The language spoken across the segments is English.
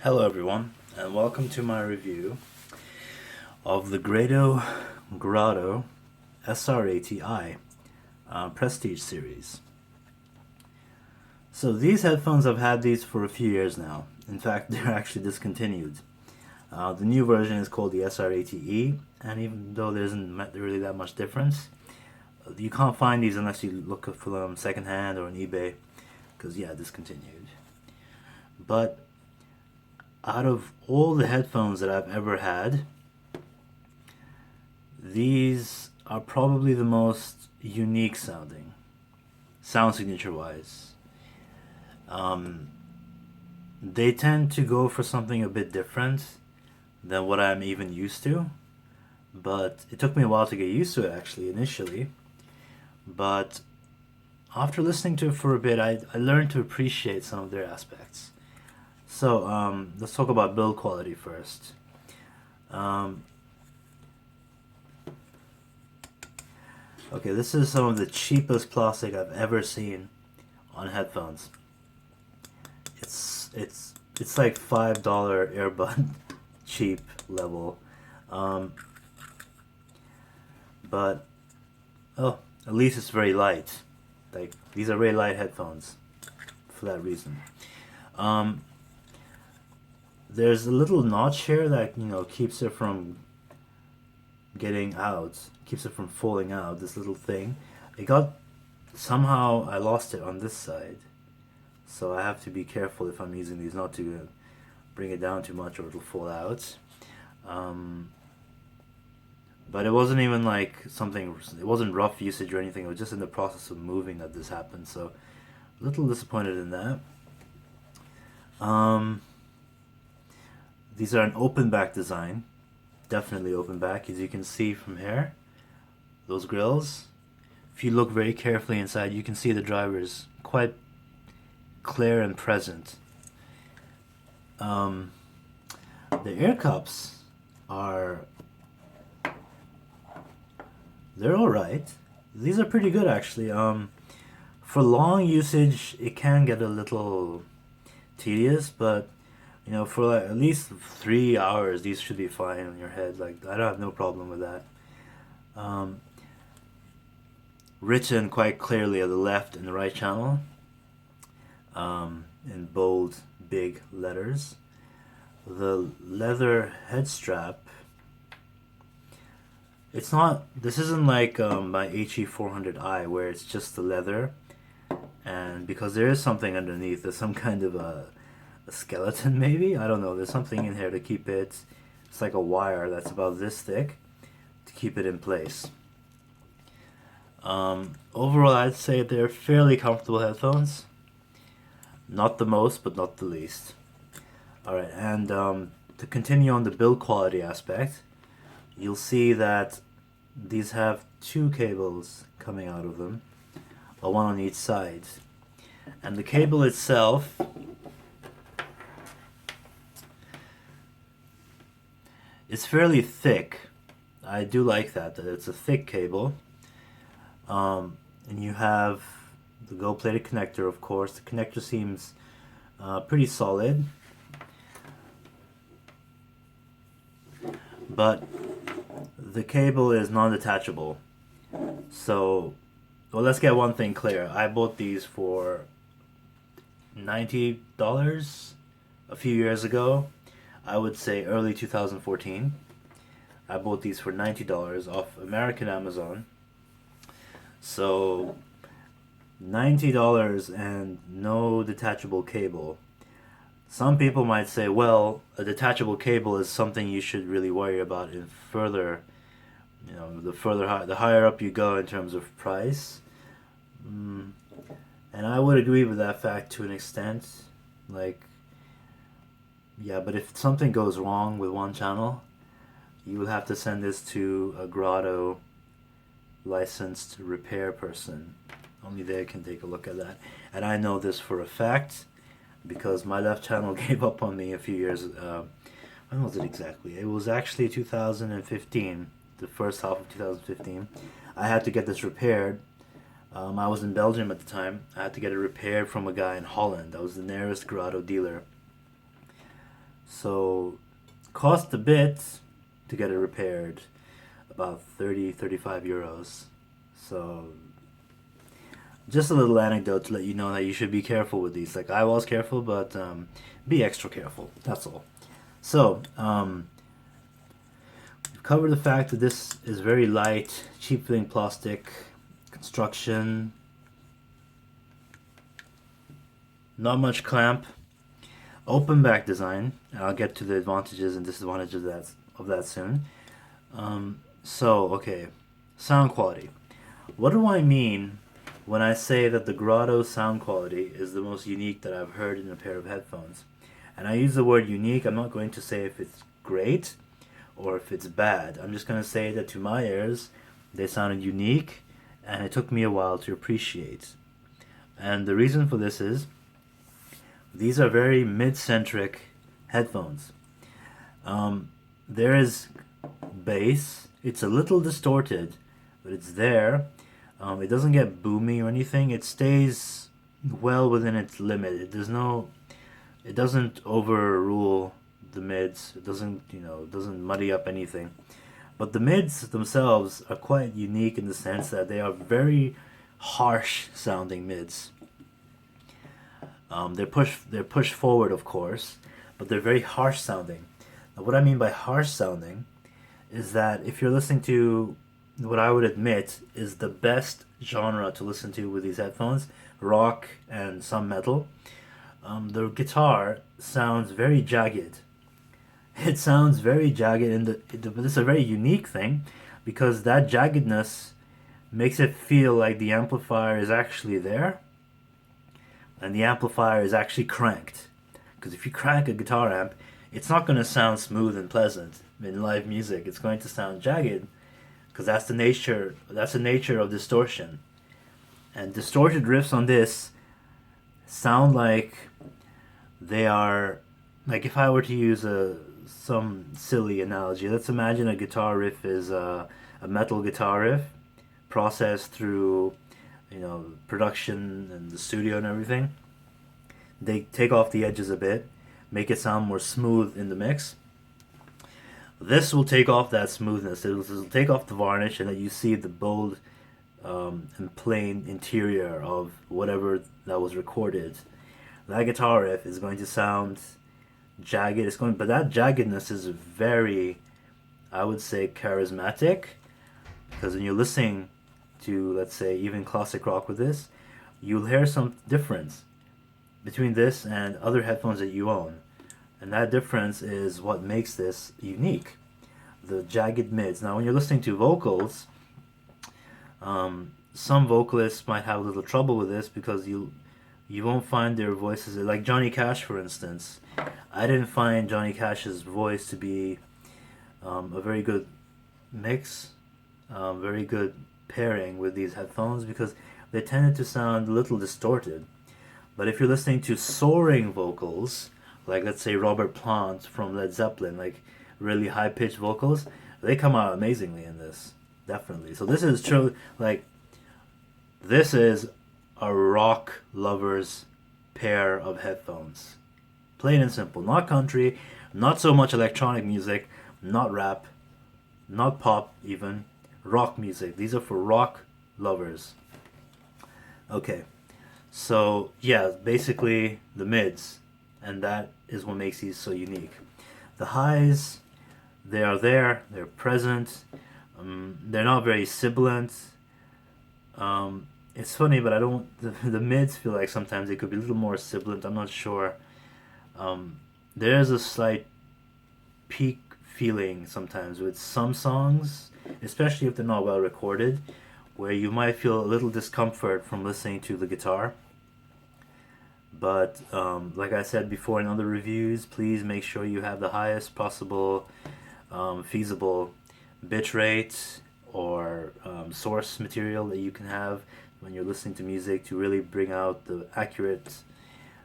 Hello everyone, and welcome to my review of the Grado SR80i Prestige series. So these headphones, I've had these for a few years now. In fact, they're actually discontinued. The new version is called the SR80e, and even though there isn't really that much difference, you can't find these unless you look for them secondhand or on eBay, because yeah, discontinued. But out of all the headphones that I've ever had, these are probably the most unique sounding, sound signature wise. They tend to go for something a bit different than what I'm even used to, but it took me a while to get used to it actually initially. But after listening to it for a bit, I learned to appreciate some of their aspects. So let's talk about build quality first. Okay, this is some of the cheapest plastic I've ever seen on headphones. It's like $5 earbud cheap level, but oh, at least it's very light. Like these are very light headphones for that reason. There's a little notch here that keeps it from getting out, keeps it from falling out. This little thing, somehow I lost it on this side, so I have to be careful if I'm using these not to bring it down too much or it'll fall out. But it wasn't even like it wasn't rough usage or anything. It was just in the process of moving that this happened, so a little disappointed in that. These are an open back design, definitely open back, as you can see from here. Those grills, if you look very carefully inside, you can see the drivers quite clear and present. The air cups they're alright. These are pretty good actually. For long usage it can get a little tedious, but for like at least 3 hours these should be fine on your head. Like I don't have no problem with that. Written quite clearly at the left and the right channel, in bold big letters. The leather head strap, this isn't like my HE400i where it's just the leather, and because there is something underneath, there's some kind of a skeleton maybe, I don't know, there's something in here to keep it. It's like a wire that's about this thick to keep it in place. Overall I'd say they're fairly comfortable headphones. Not the most, but not the least. Alright, and to continue on the build quality aspect, you'll see that these have two cables coming out of them, one on each side. And the cable itself is fairly thick. I do like that it's a thick cable. And you have the gold-plated connector, of course. The connector seems pretty solid. But the cable is non-detachable. So, well, let's get one thing clear. I bought these for $90 a few years ago. I would say early 2014. I bought these for $90 off American Amazon. So $90 and no detachable cable. Some people might say, well, a detachable cable is something you should really worry about in further, the higher up you go in terms of price. And I would agree with that fact to an extent. Like, yeah, but if something goes wrong with one channel, you will have to send this to a Grado licensed repair person. Only they can take a look at that. And I know this for a fact because my left channel gave up on me a few years when was it exactly? It was actually 2015, the first half of 2015. I had to get this repaired. I was in Belgium at the time. I had to get it repaired from a guy in Holland. That was the nearest Grado dealer. So cost a bit to get it repaired, about 35 euros. So just a little anecdote to let you know that you should be careful with these. Like I was careful, but be extra careful. That's all. So we've covered the fact that this is very light, cheap feeling plastic construction. Not much clamp. Open back design, and I'll get to the advantages and disadvantages of that soon. Okay, sound quality. What do I mean when I say that the Grado sound quality is the most unique that I've heard in a pair of headphones? And I use the word unique. I'm not going to say if it's great or if it's bad. I'm just going to say that to my ears, they sounded unique, and it took me a while to appreciate. And the reason for this is these are very mid-centric headphones. There is bass. It's a little distorted, but it's there. It doesn't get boomy or anything. It stays well within its limit. It doesn't overrule the mids. It doesn't muddy up anything. But the mids themselves are quite unique in the sense that they are very harsh sounding mids. They're pushed forward, of course, but they're very harsh sounding. Now, what I mean by harsh sounding is that if you're listening to what I would admit is the best genre to listen to with these headphones, rock and some metal, the guitar sounds very jagged. It sounds very jagged, but this is a very unique thing because that jaggedness makes it feel like the amplifier is actually there and the amplifier is actually cranked. Because if you crank a guitar amp, it's not going to sound smooth and pleasant in live music. It's going to sound jagged because that's the nature of distortion. And distorted riffs on this sound like they are, like if I were to use some silly analogy, let's imagine a guitar riff is a metal guitar riff processed through production and the studio and everything. They take off the edges a bit, make it sound more smooth in the mix. This will take off that smoothness. It will take off the varnish, and then you see the bold and plain interior of whatever that was recorded. That guitar riff is going to sound jagged. But that jaggedness is very, I would say, charismatic, because when you're listening to, let's say, even classic rock with this, you'll hear some difference between this and other headphones that you own. And that difference is what makes this unique. The jagged mids. Now when you're listening to vocals, some vocalists might have a little trouble with this because you won't find their voices, like Johnny Cash for instance. I didn't find Johnny Cash's voice to be a very good mix, very good pairing with these headphones because they tended to sound a little distorted. But if you're listening to soaring vocals, like let's say Robert Plant from Led Zeppelin, like really high-pitched vocals, they come out amazingly in this, definitely. So this is true, like, this is a rock lover's pair of headphones. Plain and simple. Not country, not so much electronic music, not rap, not pop even, rock music. These are for rock lovers. Okay, so yeah, basically the mids, and that is what makes these so unique. The highs, they are there, they're present, they're not very sibilant. It's funny, but the mids feel like sometimes they could be a little more sibilant, I'm not sure. There's a slight peak feeling sometimes with some songs, especially if they're not well recorded, where you might feel a little discomfort from listening to the guitar. But like I said before in other reviews, please make sure you have the highest possible feasible bitrate or source material that you can have when you're listening to music to really bring out the accurate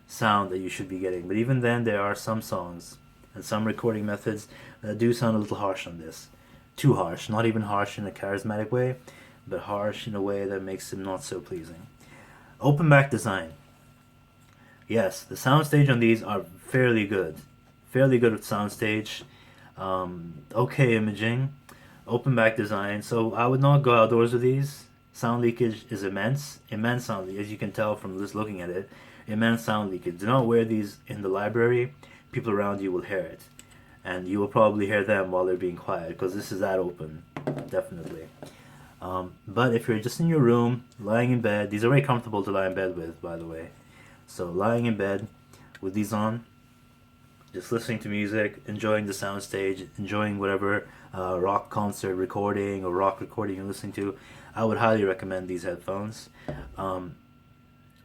sound that you should be getting. But even then, there are some songs and some recording methods that do sound a little harsh on this. Too harsh, not even harsh in a charismatic way, but harsh in a way that makes them not so pleasing. Open back design. Yes, the soundstage on these are fairly good. fairly good soundstage, okay imaging, open back design. So I would not go outdoors with these. Sound leakage is immense sound leakage, as you can tell from just looking at it. Immense sound leakage. Do not wear these in the library. People around you will hear it, and you will probably hear them while they're being quiet because this is that open, definitely. But if you're just in your room, lying in bed, these are very comfortable to lie in bed with, by the way. So lying in bed with these on, just listening to music, enjoying the soundstage, enjoying whatever rock concert recording or rock recording you're listening to, I would highly recommend these headphones.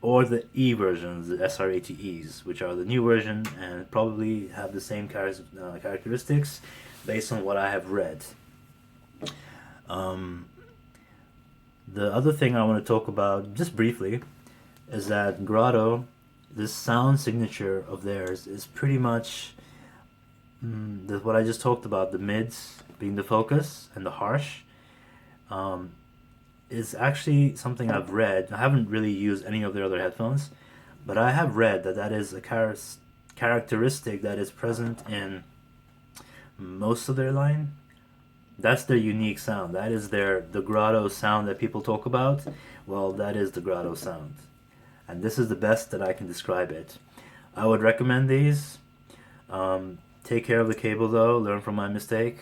Or the E versions, the SR80is, which are the new version and probably have the same characteristics based on what I have read. The other thing I want to talk about, just briefly, is that Grado, this sound signature of theirs, is pretty much what I just talked about, the mids being the focus and the harsh, is actually something I've read. I haven't really used any of their other headphones, but I have read that that is a characteristic that is present in most of their line. That's their unique sound. That is the Grado sound that people talk about. Well, that is the Grado sound. And this is the best that I can describe it. I would recommend these. Take care of the cable though, learn from my mistake.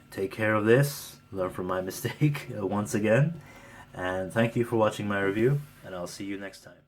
Take care of this, learn from my mistake once again. And thank you for watching my review, and I'll see you next time.